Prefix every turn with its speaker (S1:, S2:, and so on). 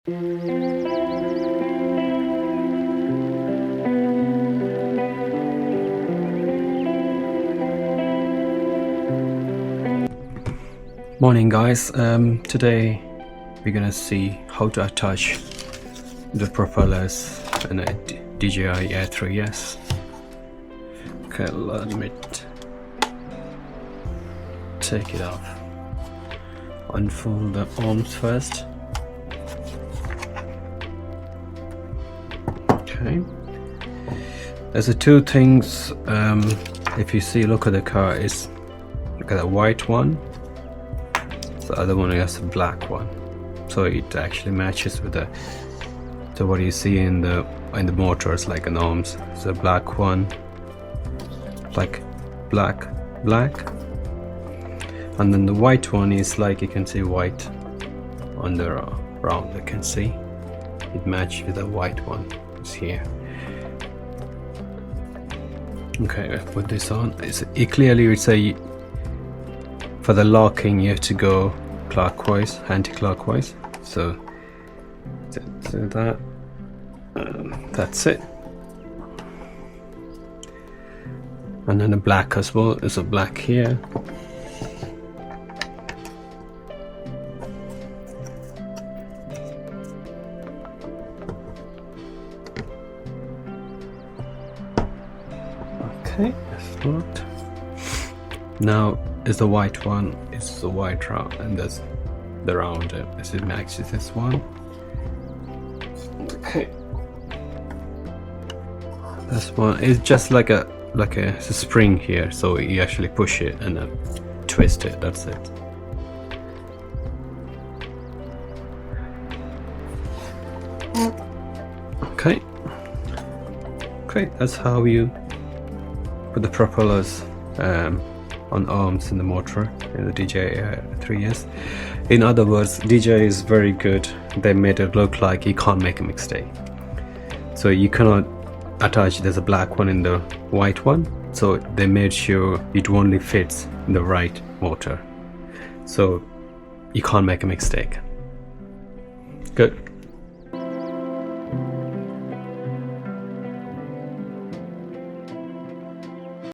S1: Morning guys, today we're gonna see how to attach the propellers in a Dji Air 3S. Okay, let me take it off. Unfold the arms first. Okay, there's two things. If you see, look at the car, look at the white one. The other one is a black one, so it actually matches with so what you see in the motors, like in arms. The black one, like black, and then the white one is like, you can see white on the round. You can see it matches with the white one. It's here. Okay, I put this on. It clearly would say for the locking you have to go clockwise, anti-clockwise. So that's it. And then the black as well. There's a black here. Okay, that's locked. Now is the white one. It's the white round, and there's the round. As it matches this one. Okay, this one is just like a spring here, so you actually push it and then twist it. That's it. Okay, that's how you put the propellers on arms in the motor in the Dji Air 3S. In other words, Dji is very good. They made it look like you can't make a mistake. So you cannot attach, there's a black one in the white one, so they made sure it only fits in the right motor, so you can't make a mistake. Good.